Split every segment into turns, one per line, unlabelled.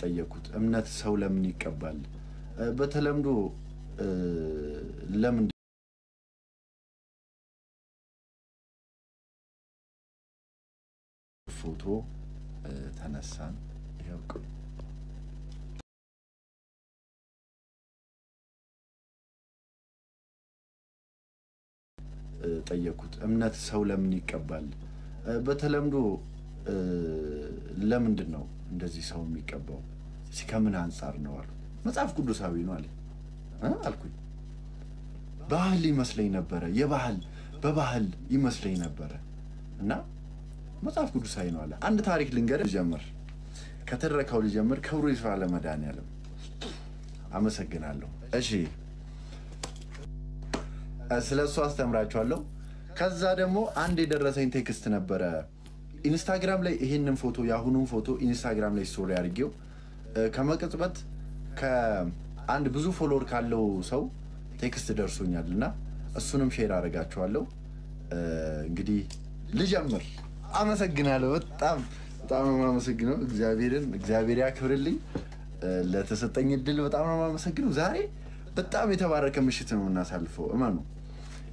ጠየቁት እምነት ሰው ለምን ይቀባል በተለምዶ ለምን ፎቶ ተነሳን ይሄው ጠየቁት እምነት ሰው ለምን ይቀባል በተለምዶ ለምንድን ነው እንደዚህ ሰው የሚቀባው ሲከምን አንፃር ነው አሉ መጽሐፍ ቅዱሳዊ ነው አለ አልኩኝ ባህል ይመስለኝ ነበር የባህል በባህል ይመስለኝ ነበር እና መጽሐፍ ቅዱሳዊ ነው አለ አንድ ታሪክ ልንገር ጀመር ከተረካው ሊጀምር ክብሩ ይስፋ ለመድኃኒዓለም አመሰግናለሁ እሺ ስለሱ አስተምራችኋለሁ ከዛ ደግሞ አንድ የደረሰኝ ቴክስት ነበር ኢንስታግራም ላይ ይሄንን ፎቶ ያሁኑን ፎቶ ኢንስታግራም ላይ ስቶሪ አድርጌው ከመቅጽበት ከአንድ ብዙ ፎሎወር ካለው ሰው ቴክስት ደርሶኛልና እሱንም ሼር አደርጋችኋለሁ እንግዲህ ልጀምር አመሰግናለሁ በጣም አመሰግናለሁ እግዚአብሔር ያክብርልኝ ለተሰጠኝ እድል በጣም አመሰግናለሁ ዛሬ በጣም የተባረከ ምሽት ነው እናሳልፈው እማኑ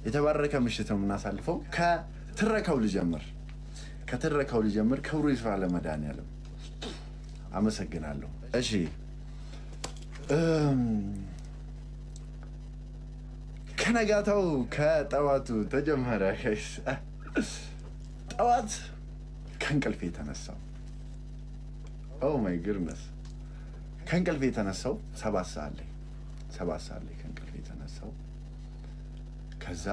የተባረከ ምሽት ነው እናሳልፈው ከትረካው ልጀምር ክብሩ ይስፋ ለመድኃኒዓለም አመሰግናለሁ እሺ ከነጋታው ከጠዋቱ ተጀመረ ጠዋት ከእንቅልፌ ተነሳው ኦ ማይ ጉድነስ ከእንቅልፌ ተነሳው 7 ሰዓት ላይ ከእንቅልፌ ተነሳው ከዛ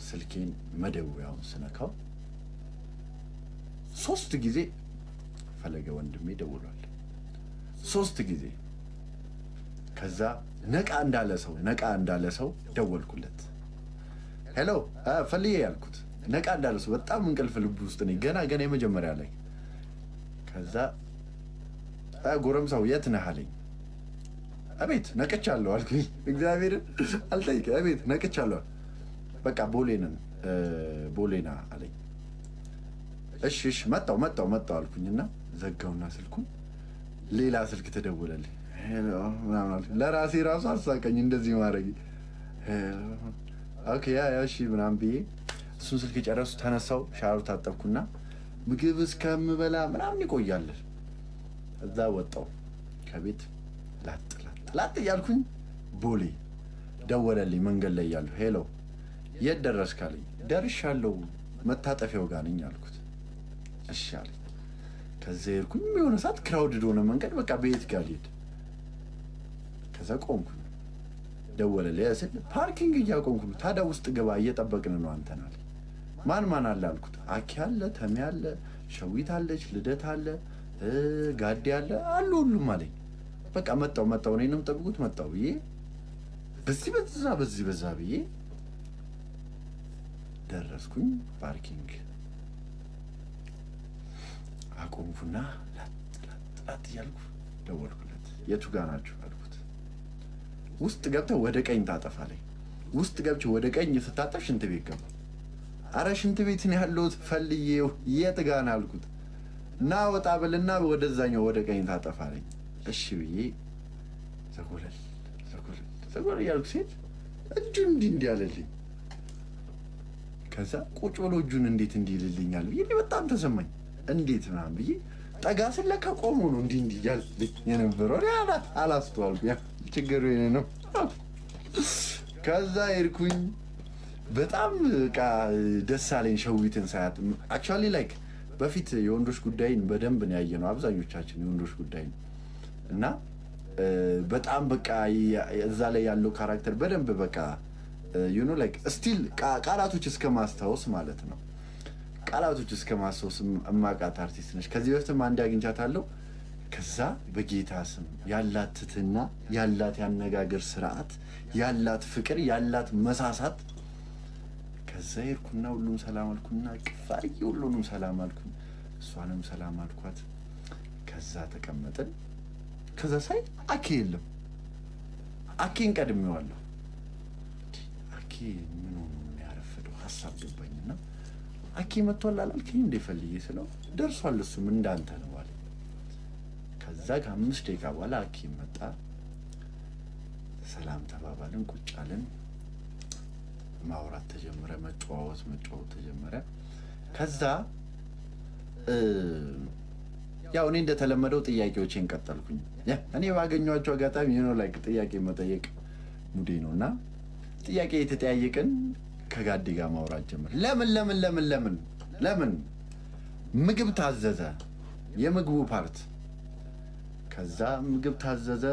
ስልኬን መደወያውን ስነካው 3 ጊዜ ፈለገ ወንድሜ ደውሏል 3 ጊዜ ከዛ ነቃ እንዳለ ሰው ደወልኩለት ሄሎ ፈልዬ ያልኩት ነቃ እንዳለ ሰው በጣም እንቅልፍ ልብ ውስጥ ነኝ ገና የመጀመሪያ ላይ ከዛ ጎረምሳው የት ነህ አለኝ አቤት ነቅቻለሁ አልኩኝ እግዚአብሔር አልጠይቀ አቤት ነቅቻለሁ በቃ ቦሌና አለኝ እሺ መጣው አልኩኝና ዘጋውና ስልኩን ሌላ ስልክ ተደወለልኝ ሄሎ ምናምን ለራሴ ራሱ አሳቀኝ እንደዚህ ማድረግ ኦኬ ያ እሺ ምናምን ብዬ እሱን ስልክ ጨረሱ ተነሳው ሻወር ታጠብኩና ምግብ እስከምበላ ምናምን ይቆያል እዛ ወጣው ከቤት ላጥ ያልኩኝ ቦሌ ደወለልኝ መንገድ ላይ ያለው ሄሎ የት ደረስክ አለኝ ደርሻለሁ መታጠፊያው ጋር ነኝ አልኩት እሺ አለኝ ከዛ ሄድኩኝ የሆነ ሰዓት ክራውድድ ሆነ መንገድ በቃ ቤት ጋር ልሄድ ከዛ ቆምኩኝ ደወለልኝ ያሰል ፓርኪንግ እያቆምኩ ታዲያ ውስጥ ገባ እየጠበቅን ነው አንተን አለ ማን አለ አልኩት አኪ አለ ተሜ አለ ሸዊት አለች ልደት አለ ጋዲ አለ አሉ ሁሉም አለኝ በቃ መጣው እኔንም ጠብቁት መጣው ብዬ በዚህ በዛ ብዬ ደረስኩኝ ፓርኪንግ አቆምኩና ላጥ ያልኩ ደወልኩለት የቱ ጋር ናችሁ አልኩት ውስጥ ገብተው ወደ ቀኝ ታጠፋለኝ ውስጥ ገብቼ ወደ ቀኝ ስታጠፍ ሽንት ቤት ገባ አረ ሽንት ቤት ነው ያለሁት ፈልዬው የት ጋር ነው አልኩት እና ወጣ በልና ወደዛኛው ወደ ቀኝ ታጠፋለኝ እሺ ብዬ ዘጎል ያልኩ ሴት እጁን እንዲህ አለልኝ ከዛ ቁጭ ብሎ እጁን እንዴት ይልልኛል ብዬ በጣም ተሰማኝ እንዴት ምናምን ብዬ ጠጋ ስለካ ቆሞ ነው እንዲህ ያልልኝ የነበረው አላስተዋልኩ ያ ችግሩ የኔ ነው ከዛ ሄድኩኝ በጣም ደስ አለኝ ሸዊትን ሳያት actually like በፊት የወንዶች ጉዳይን በደንብ ነው ያየነው አብዛኞቻችን የወንዶች ጉዳይ እና በጣም በቃ እዛ ላይ ያለው ካራክተር በደንብ በቃ you know like still ቃላቶች እስከማስታወስ ማለት ነው ቃላቶች እስከማስታወስ ማቃት አርቲስት ነች ከዚህ በፊትም አንድ አግኝቻታለሁ ከዛ በጌታ ስም ያላት ትትና ያላት ያነጋገር ስርዓት ያላት ፍቅር ያላት መሳሳት ከዛ ይርኩና ሁሉም ሰላም አልኩና ቅፋይ ሁሉንም ሰላም አልኩኝ እሷንም ሰላም አልኳት ከዛ ተቀመጠን ከዛ ሳይ አኪ የለም አኪን ቀድሜዋለሁ አኪ ምን ሆኖ ነው ያረፈደው ሐሳብ ገባኝና አኪ መጥቷል አላልከኝ እንደ ፈልዬ ስለው ደርሷል እሱም እንዳንተ ነው አለ ከዛ ከዛ ከ5 ደቂቃ በኋላ ሐኪም መጣ ሰላም ተባባልን ቁጭ አለን ማውራት ተጀመረ መጫወት ተጀመረ ከዛ ያው እኔ እንደተለመደው ጥያቄዎችን ቀጠልኩኝ እኔ ባገኘኋቸው አጋጣሚ ላይክ ጥያቄ መጠየቅ ሙዴ ነውና ጥያቄ የተጠያየቀን ከጋዲ ጋር ማውራት ጀመረ ለምን ምግብ ታዘዘ የምግቡ ፓርት ከዛ ምግብ ታዘዘ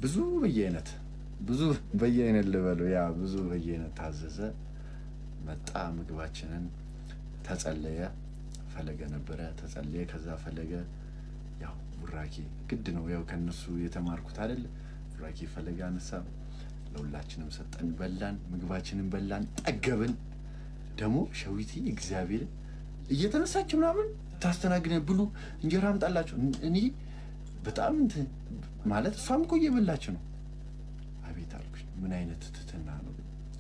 ብዙ በየአይነት ልበለው ያ ብዙ በየአይነት ታዘዘ መጣ ምግባችንን ተጸለየ ፈለገ ነበረ ተጸለየ ከዛ ፈለገ ያው ቡራኪ ግድ ነው ያው ከነሱ የተማርኩት አይደል ቡራኪ ፈለገ አነሳ ለሁላችንም ሰጠን በላን ምግባችንን በላን ጠገብን ደሞ ሸዊቲ እግዚአብሔር እየተነሳች ምናምን ታስተናግደን ብሉ እንጀራ አምጣላችሁ እኔ በጣም ማለት እሷም እኮ እየበላች ነው አቤት አልኩኝ ምን አይነት ትትና ነው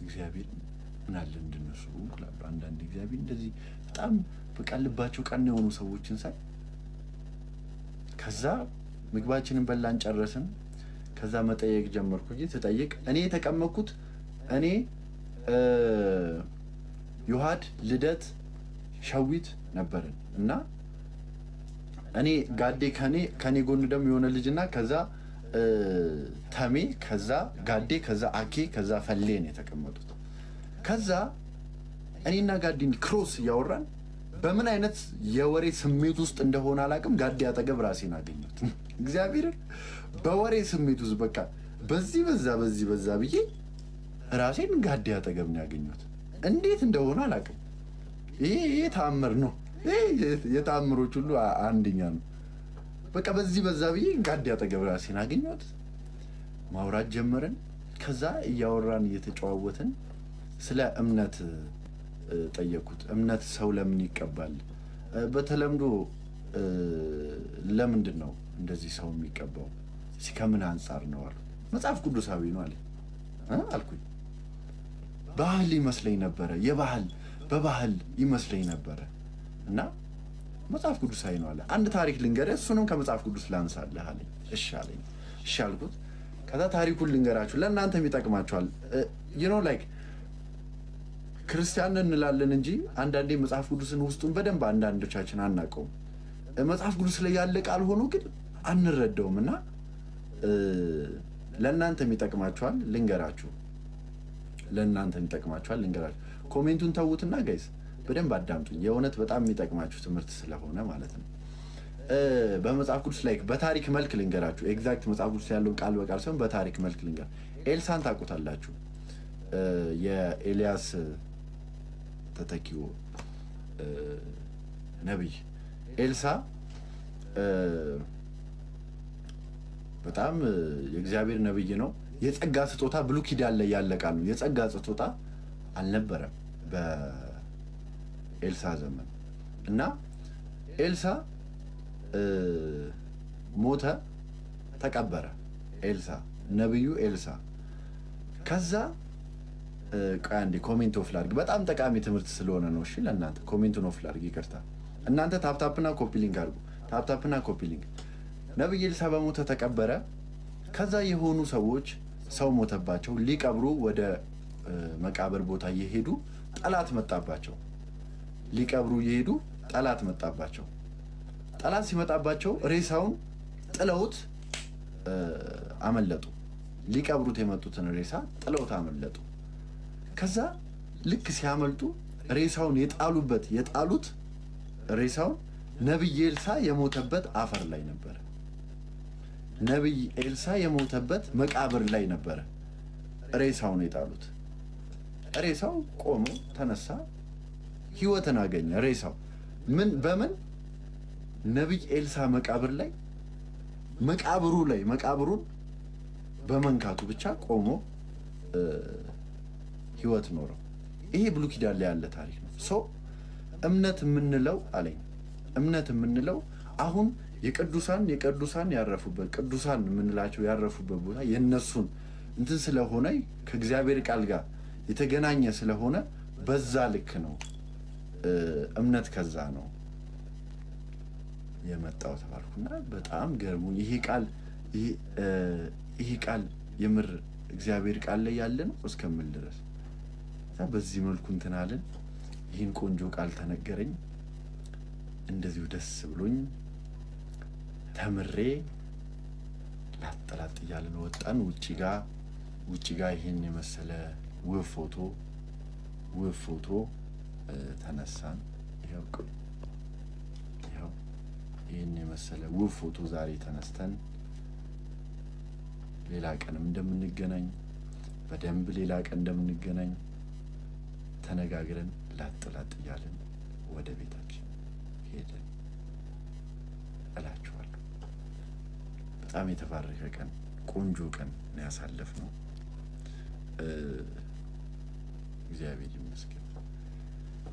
እግዚአብሔር ምን አለ እንደነሱ ይላሉ አንዳንድ እግዚአብሔር እንደዚህ በጣም በቀልባቸው ቀን የሆኑ ሰዎችን ሳይ ከዛ ምግባችንን በላን ጨረስን ከዛ መጠየቅ ጀመርኩኝ ተጠየቅ እኔ የተቀመጥኩት እኔ ዮሐድ ልደት ሸዊት ነበርን እና እኔ ጋዴ ከኔ ጎን ደም የሆነ ልጅና ከዛ ተሜ ከዛ ጋዴ ከዛ አኬ ከዛ ፈሌን የተቀመጡት ከዛ እኔና ጋዲን ክሮስ ያወራን በምን አይነት የወሬ ስሜት ውስጥ እንደሆነ አላቅም ጋዲ አጠገብ ራሴን አገኘሁት እግዚአብሔር በወሬ ስሜት ውስጥ በቃ በዚህ በዛ ብዬ ራሴን ጋዲ አጠገብ ነው ያገኘሁት እንዴት እንደሆነ አላቅም ይሄ ተአምር ነው የታምሮች ሁሉ አንደኛ ነው በቃ በዚህ በዛ ብዬ ጋዲ አጠገብ ራሴን አገኘሁት ማውራት ጀመረን ከዛ እያወራን እየተጫወትን ስለ እምነት ጠየቁት እምነት ሰው ለምን ይቀበል በተለምዶ ለምንድን ነው እንደዚህ ሰው የሚቀበው ሲከምን አንፃር ነው አሉ መጽሐፍ ቅዱሳዊ ነው አልኩኝ ባህል ይመስለኝ ነበር በባህል ይመስለኝ ነበር እና መጽሐፍ ቅዱሳዊ ነው አለ አንድ ታሪክ ልንገርህ እሱንም ከመጽሐፍ ቅዱስ ላንሳለህ አለኝ እሺ አለኝ እሺ አልኩት ከዛ ታሪኩን ልንገራችሁ ለእናንተም ይጠቅማችኋል ላይክ ክርስቲያን እንላለን እንጂ አንዳንዴ መጽሐፍ ቅዱስን ውስጡን በደንብ አንዳንዶቻችን አናውቀውም መጽሐፍ ቅዱስ ላይ ያለ ቃል ሆኖ ግን አንረዳውምና ለእናንተም ይጠቅማችኋል ልንገራችሁ ኮሜንቱን ተውትና ጋይስ በደንብ አዳምጡኝ የእውነት በጣም የሚጠቅማችሁ ትምህርት ስለሆነ ማለት ነው በመጽሐፍ ቅዱስ ላይ በታሪክ መልክ ልንገራችሁ ኤግዛክት መጽሐፍ ቅዱስ ያለውን ቃል በቃል ሳይሆን በታሪክ መልክ ልንገር ኤልሳን ታውቁታላችሁ የኤልያስ ተተኪው ነብይ ኤልሳ በጣም የእግዚአብሔር ነብይ ነው የጸጋ ስጦታ ብሉይ ኪዳን ላይ ያለ ቃል ነው የጸጋ ስጦታ አልነበረም በኤልሳ ዘመን እና ኤልሳ ሞተ ተቀበረ ኤልሳ ነብዩ ኤልሳ ከዛ ቃንዲ ኮሜንት ኦፍ ላርግ በጣም ጠቃሚ ትምህርት ስለሆነ ነው እሺ ለእናንተ ኮሜንቱን ኦፍ ላርግ ይቅርታ እናንተ ታፕታፕና ኮፒ ሊንክ አድርጉ ታፕታፕና ኮፒ ሊንክ ነብዩ ኤልሳ በሞተ ተቀበረ ከዛ የሆኑ ሰዎች ሰው ሞተባቸው ሊቀብሩ ወደ መቃብር ቦታ እየሄዱ ጠላት መጣባቸው ሊቀብሩ እየሄዱ ጠላት መጣባቸው ጠላት ሲመጣባቸው ሬሳውን ጥለውት አመለጡ ሊቀብሩት የመጡትን ሬሳ ጥለውት አመለጡ ከዛ ልክ ሲያመልጡ ሬሳውን የጣሉት ሬሳውን ነብይ ኤልሳ የሞተበት አፈር ላይ ነበር ነብይ ኤልሳ የሞተበት መቃብር ላይ ነበር ሬሳውን የጣሉት ሬሳው ቆሞ ተነሳ ህይወትን አገኘ ሬሳው በምን ነብይ ኤልሳ መቃብር ላይ መቃብሩን በመንካቱ ብቻ ቆሞ ህይወት ኖረው ይሄ ብሉይ ኪዳን ላይ ያለ ታሪክ ነው እምነት የምንለው አሁን የቅዱሳን ያረፉበት ቅዱሳን የምንላቸው ያረፉበት ቦታ የነሱን እንትን ስለሆነ ከእግዚአብሔር ቃል ጋር የተገናኘ ስለሆነ በዛ ልክ ነው እምነት ከዛ ነው የመጣው ተባልኩና በጣም ገርሙኝ። ይሄ ቃል የምር እግዚአብሔር ቃል ላይ ያለ ነው እስከምል ድረስ በዚህ መልኩ እንትን አለን። ይህን ቆንጆ ቃል ተነገረኝ። እንደዚሁ ደስ ብሎኝ ተምሬ ላጥላጥ እያልን ወጣን። ውጪ ጋር ይሄን የመሰለ ውብ ፎቶ ተነሳን። ይሄው ይሄን የመሰለ ውብ ፎቶ ዛሬ ተነስተን ሌላ ቀንም እንደምንገናኝ በደንብ ሌላ ቀን እንደምንገናኝ ተነጋግረን ላጥላጥ እያልን ወደ ቤታችን ሄደን እላችኋለሁ። በጣም የተባረከ ቀን ቆንጆ ቀን ነው ያሳለፍነው። እግዚአብሔር ይመስገን።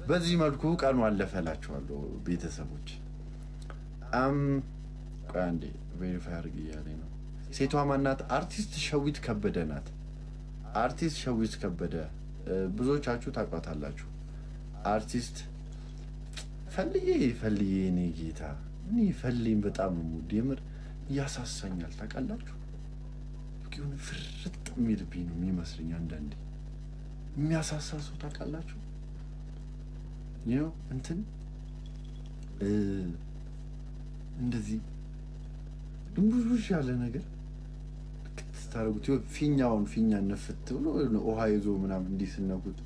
በዚህ መልኩ ቀኑ አለፈ እላችኋለሁ ቤተሰቦች። አንዴ ቬሪፋይ አድርግ እያለኝ ነው። ሴቷ ማናት? አርቲስት ሸዊት ከበደ ናት። አርቲስት ሸዊት ከበደ ብዙዎቻችሁ ታውቋታላችሁ። አርቲስት ፈልዬ እኔ ጌታ እኔ ፈልዬም በጣም ሙድ የምር ያሳሳኛል ታውቃላችሁ። ግን ፍርጥ የሚልብኝ ነው የሚመስለኝ አንዳንዴ የሚያሳሳ ሰው ታውቃላችሁ። ይኸው እንትን እንደዚህ ድንቡሽ ያለ ነገር ታረጉት ፊኛ ነፍት ብሎ ውሃ ይዞ ምናምን እንዲህ ስነኩት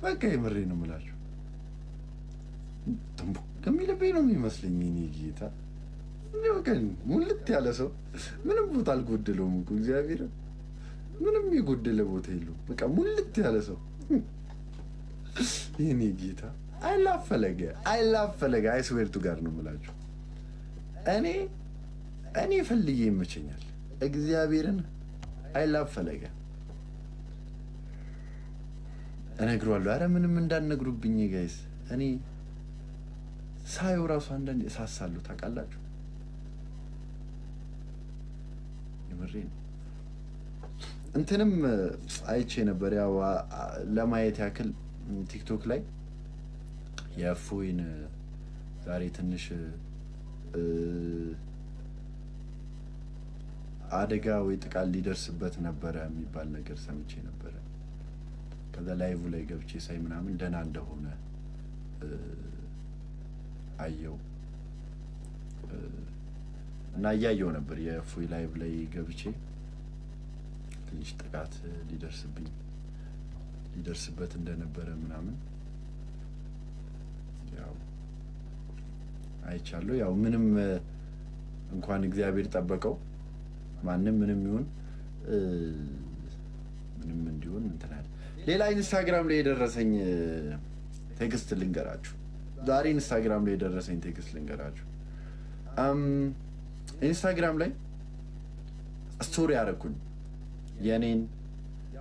በቃ የምሬ ነው የምላችሁ። ተንቦ ከሚልብኝ ነው የሚመስለኝ እኔ ጌታ እንደው ቀን ሙልት ያለ ሰው ምንም ቦታ አልጎደለውም እኮ እግዚአብሔር ምንም የጎደለ ቦታ የለውም። በቃ ሙልት ያለ ሰው የኔ ጌታ አይላፈለገ አይስዌርቱ ጋር ነው የምላችሁ። እኔ ፈልዬ ይመቸኛል እግዚአብሔርን አይላፈለገ እነግሯለሁ። አረ ምንም እንዳትነግሩብኝ ጋይስ። እኔ ሳየው ራሱ አንዳንዴ እሳሳለሁ ታውቃላችሁ። የምሬን እንትንም አይቼ ነበር ያው ለማየት ያክል ቲክቶክ ላይ የእፎይን ዛሬ ትንሽ አደጋ ወይ ጥቃት ሊደርስበት ነበረ የሚባል ነገር ሰምቼ ነበረ። ከዛ ላይቭ ላይ ገብቼ ሳይ ምናምን ደህና እንደሆነ አየው እና እያየው ነበር የእፎይ ላይቭ ላይ ገብቼ ትንሽ ጥቃት ሊደርስበት እንደነበረ ምናምን ያው አይቻለሁ። ያው ምንም እንኳን እግዚአብሔር ጠበቀው ማንም ምንም ይሁን ምንም እንዲሆን እንተናል። ሌላ ኢንስታግራም ላይ የደረሰኝ ቴክስት ልንገራችሁ። ዛሬ ኢንስታግራም ላይ የደረሰኝ ቴክስት ልንገራችሁ። ኢንስታግራም ላይ ስቶሪ ያረኩኝ የኔን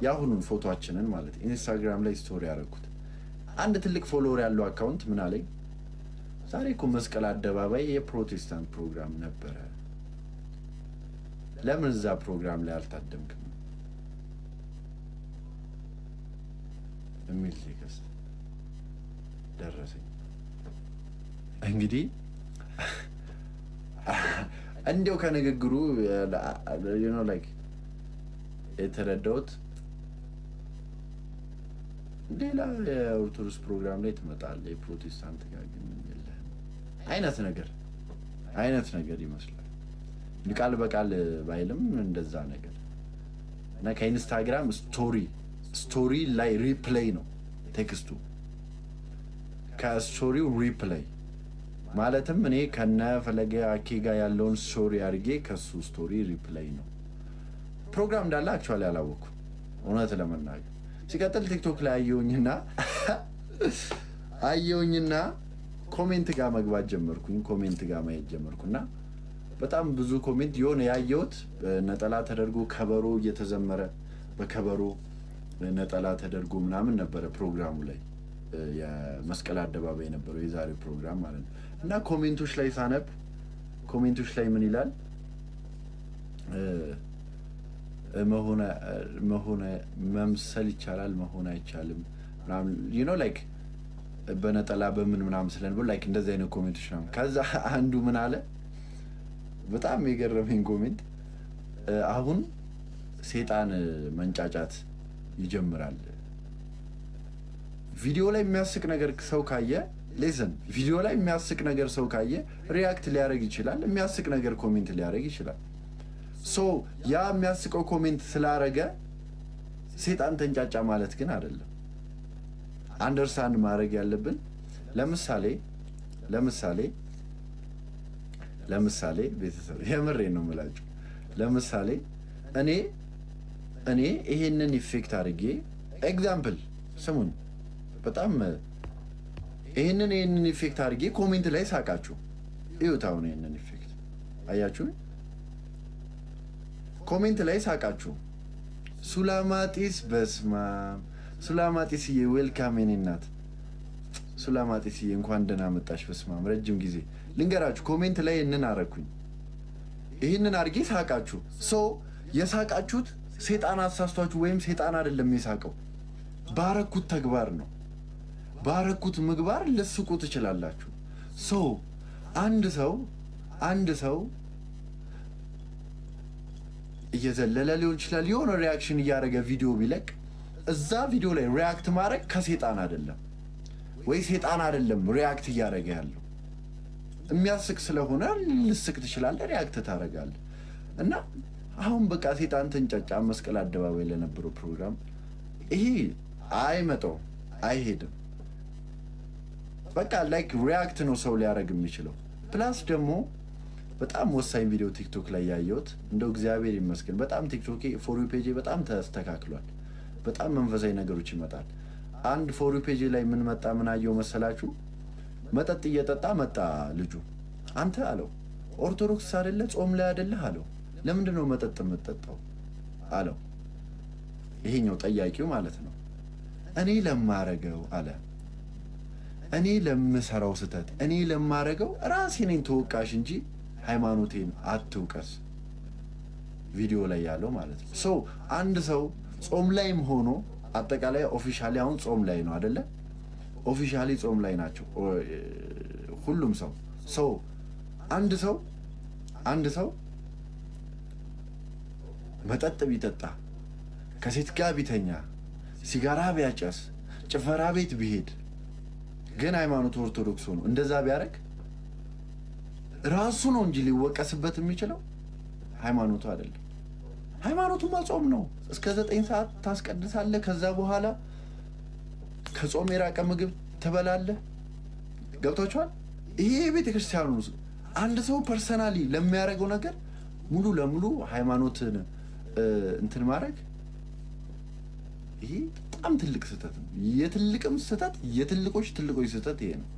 ያሁኑን ፎቶአችንን ማለት ኢንስታግራም ላይ ስቶሪ ያረኩት አንድ ትልቅ ፎሎወር ያለው አካውንት ምን አለኝ፣ ዛሬ እኮ መስቀል አደባባይ የፕሮቴስታንት ፕሮግራም ነበረ፣ ለምን እዛ ፕሮግራም ላይ አልታደምክም የሚል ቴክስት ደረሰኝ። እንግዲህ እንደው ከንግግሩ የተረዳሁት ሌላ የኦርቶዶክስ ፕሮግራም ላይ ትመጣለህ የፕሮቴስታንት ጋር ግን የለህም አይነት ነገር ይመስላል። ቃል በቃል ባይልም እንደዛ ነገር እና ከኢንስታግራም ስቶሪ ላይ ሪፕሌይ ነው ቴክስቱ። ከስቶሪው ሪፕሌይ ማለትም እኔ ከነ ፈለገ አኬ ጋር ያለውን ስቶሪ አድርጌ ከሱ ስቶሪ ሪፕሌይ ነው። ፕሮግራም እንዳለ አክቹዋሊ አላወኩም እውነት ለመናገር። ሲቀጥል ቲክቶክ ላይ አየሁኝና ኮሜንት ጋር መግባት ጀመርኩኝ። ኮሜንት ጋር ማየት ጀመርኩና በጣም ብዙ ኮሜንት የሆነ ያየሁት ነጠላ ተደርጎ ከበሮ እየተዘመረ በከበሮ ነጠላ ተደርጎ ምናምን ነበረ ፕሮግራሙ ላይ የመስቀል አደባባይ የነበረው የዛሬው ፕሮግራም ማለት ነው። እና ኮሜንቶች ላይ ሳነብ ኮሜንቶች ላይ ምን ይላል መሆነ መምሰል ይቻላል መሆን አይቻልም ምናምን በነጠላ በምን ምናምን ስለነበረ ላይክ እንደዚህ አይነት ኮሜንቶች ነው ከዛ አንዱ ምን አለ በጣም የገረመኝ ኮሜንት አሁን ሰይጣን መንጫጫት ይጀምራል ቪዲዮ ላይ የሚያስቅ ነገር ሰው ካየ ሌሰን ቪዲዮ ላይ የሚያስቅ ነገር ሰው ካየ ሪአክት ሊያደርግ ይችላል የሚያስቅ ነገር ኮሜንት ሊያደርግ ይችላል ሶ ያ የሚያስቀው ኮሜንት ስላረገ ሰይጣን ተንጫጫ ማለት ግን አይደለም አንደርስታንድ ማድረግ ያለብን ለምሳሌ ቤተሰብ የምሬ ነው የምላችሁ ለምሳሌ እኔ ይሄንን ኢፌክት አድርጌ ኤግዛምፕል ስሙን በጣም ይሄንን ኢፌክት አድርጌ ኮሜንት ላይ ሳቃችሁ ይውታው ነው ይሄንን ኢፌክት አያችሁ ኮሜንት ላይ ሳቃችሁ ሱላማጢስ በስማ ሱላማጢስ ዌልካም እናት ሱላማጢስ እንኳን ደህና መጣሽ በስማም ረጅም ጊዜ ልንገራችሁ ኮሜንት ላይ አረኩኝ ይሄንን አድርጌ ሳቃችሁ ሶ የሳቃችሁት ሰይጣን አሳስቷችሁ ወይም ሰይጣን አይደለም የሳቀው ባረኩት ተግባር ነው ባረኩት ምግባር ልስቁ ትችላላችሁ ሶ አንድ ሰው እየዘለለ ሊሆን ይችላል የሆነ ሪአክሽን እያደረገ ቪዲዮ ቢለቅ እዛ ቪዲዮ ላይ ሪአክት ማድረግ ከሰይጣን አይደለም ወይ ሰይጣን አይደለም ሪአክት እያደረገ ያለው የሚያስቅ ስለሆነ ልስቅ ትችላለህ ሪአክት ታደርጋለህ እና አሁን በቃ ሰይጣን ተንጫጫ መስቀል አደባባይ ለነበረው ፕሮግራም ይሄ አይመጣው አይሄድም በቃ ላይክ ሪአክት ነው ሰው ሊያደርግ የሚችለው ፕላስ ደግሞ በጣም ወሳኝ ቪዲዮ ቲክቶክ ላይ ያየሁት እንደው እግዚአብሔር ይመስገን በጣም ቲክቶክ ፎር ዩ ፔጅ በጣም ተስተካክሏል በጣም መንፈሳዊ ነገሮች ይመጣል አንድ ፎር ዩ ፔጅ ላይ ምን መጣ ምን አየው መሰላችሁ መጠጥ እየጠጣ መጣ ልጁ አንተ አለው ኦርቶዶክስ አይደለ ጾም ላይ አይደለ አለው ለምንድነው መጠጥ የምትጠጣው አለው ይሄኛው ጠያቂው ማለት ነው እኔ ለማረገው አለ እኔ ለምሰራው ስተት እኔ ለማረገው ራሴ ነኝ ተወቃሽ እንጂ ሃይማኖቴን አትውቀስ ቪዲዮ ላይ ያለው ማለት ነው ሶ አንድ ሰው ጾም ላይም ሆኖ አጠቃላይ ኦፊሻሊ አሁን ጾም ላይ ነው አይደለ ኦፊሻሊ ጾም ላይ ናቸው ሁሉም ሰው ሶ አንድ ሰው መጠጥ ቢጠጣ ከሴት ጋር ቢተኛ ሲጋራ ቢያጨስ ጭፈራ ቤት ቢሄድ ግን ሃይማኖት ኦርቶዶክስ ሆኖ እንደዛ ቢያረግ ራሱ ነው እንጂ ሊወቀስበት የሚችለው ሃይማኖቱ አይደለም ሃይማኖቱ ማጾም ነው እስከ 9 ሰዓት ታስቀድሳለህ ከዛ በኋላ ከጾም የራቀ ምግብ ትበላለህ ገብታችኋል ይሄ ቤተክርስቲያኑ አንድ ሰው ፐርሰናሊ ለሚያረጋው ነገር ሙሉ ለሙሉ ሃይማኖትን እንትን ማድረግ ይሄ በጣም ትልቅ ስህተት ነው የትልቅም ስህተት የትልቆች ስህተት ይሄ ነው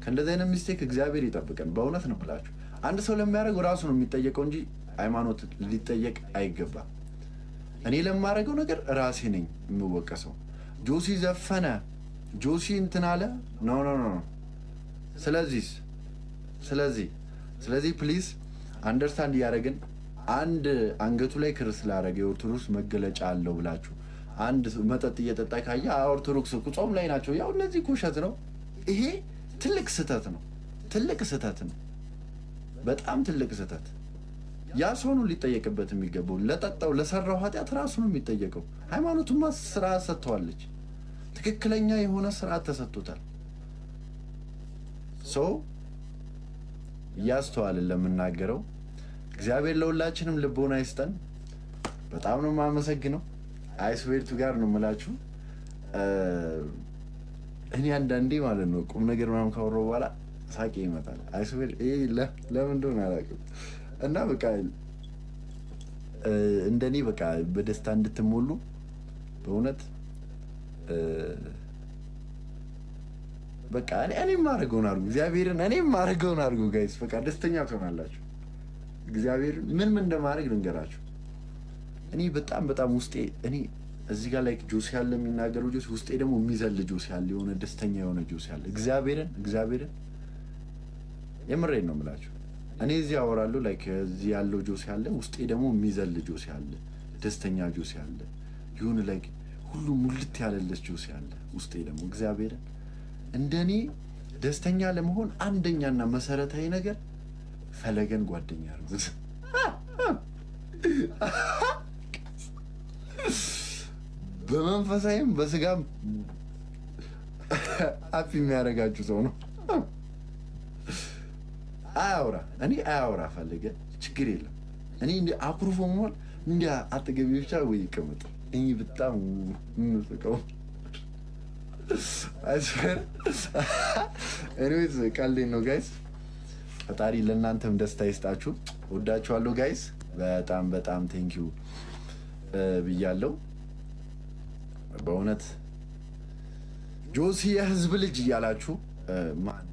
ከእንደዚህ አይነት ሚስቴክ እግዚአብሔር ይጠብቀን በእውነት ነው ብላችሁ አንድ ሰው ለሚያረጋው ራሱ ነው የሚጠየቀው እንጂ ሃይማኖት ሊጠየቅ አይገባም እኔ ለማረጋው ነገር ራሴ ነኝ የምወቀሰው ጆሲ ዘፈነ ጆሲ እንትን አለ ኖ ስለዚህ ፕሊዝ አንደርስታንድ ያረጋግን አንድ አንገቱ ላይ ክርስ ላረገ የኦርቶዶክስ መገለጫ አለው ብላችሁ አንድ መጠጥ እየጠጣ ካያ ኦርቶዶክስ ጾም ላይ ናቸው ያው እነዚህ ኮሸት ነው ይሄ ትልቅ ስህተት ነው በጣም ትልቅ ስህተት ያ ሰው ነው ሊጠየቅበት የሚገባው ለጠጣው ለሰራው ኃጢአት ራሱ ነው የሚጠየቀው ሃይማኖቱማ ስርዓት ሰጥቷለች ትክክለኛ የሆነ ስርዓት ተሰጥቶታል ሶ ያስተዋል ለምናገረው እግዚአብሔር ለሁላችንም ልቦና ይስጠን በጣም ነው ማመሰግነው አይስዌርቱ ጋር ነው መላችሁ እኔ አንዳንዴ ማለት ነው ቁም ነገር ምናምን ካወራው በኋላ ሳቂ ይመጣል አይስዌር ለምን እንደሆነ አላውቅም እና በቃ እንደኔ በቃ በደስታ እንድትሞሉ በእውነት በቃ እኔ ማረገውን አርጉ እግዚአብሔርን እኔ ማረገውን አርጉ ጋይስ በቃ ደስተኛ ትሆናላችሁ እግዚአብሔር ምን እንደማረግ ልንገራችሁ እኔ በጣም ውስጤ እኔ እዚህ ጋር ላይክ ጆሲ ያለ የሚናገረው ጆሲ ውስጤ ደግሞ የሚዘል ጆሲ ያለ የሆነ ደስተኛ የሆነ ጆሲ ያለ እግዚአብሔርን የምሬን ነው የምላችሁ እኔ እዚህ አወራለሁ ላይክ እዚህ ያለው ጆሲ ያለ ውስጤ ደግሞ የሚዘል ጆሲ ያለ ደስተኛ ጆሲ ያለ ይሁን ላይክ ሁሉ ሙልት ያለለች ጆሲ ያለ ውስጤ ደግሞ እግዚአብሔርን እንደኔ ደስተኛ ለመሆን አንደኛና መሰረታዊ ነገር ፈለገን ጓደኛ አርጉት። በመንፈሳዊም በስጋም አፍ የሚያደርጋችሁ ሰው ነው። አያውራ ፈለገ ችግር የለም። እኔ እንደ አኩርፎ መሆን እንደ አጠገቢ ብቻ ወይ ይቀመጥ። እኔ በጣም እንስቀው አይስፈር። ኤኒዌይስ ቀልዴን ነው ጋይስ። ፈጣሪ ለእናንተም ደስታ ይስጣችሁ። ወዳችኋለሁ ጋይስ። በጣም በጣም ቴንኪዩ ብያለሁ። በእውነት ጆሲ የህዝብ ልጅ እያላችሁ ማን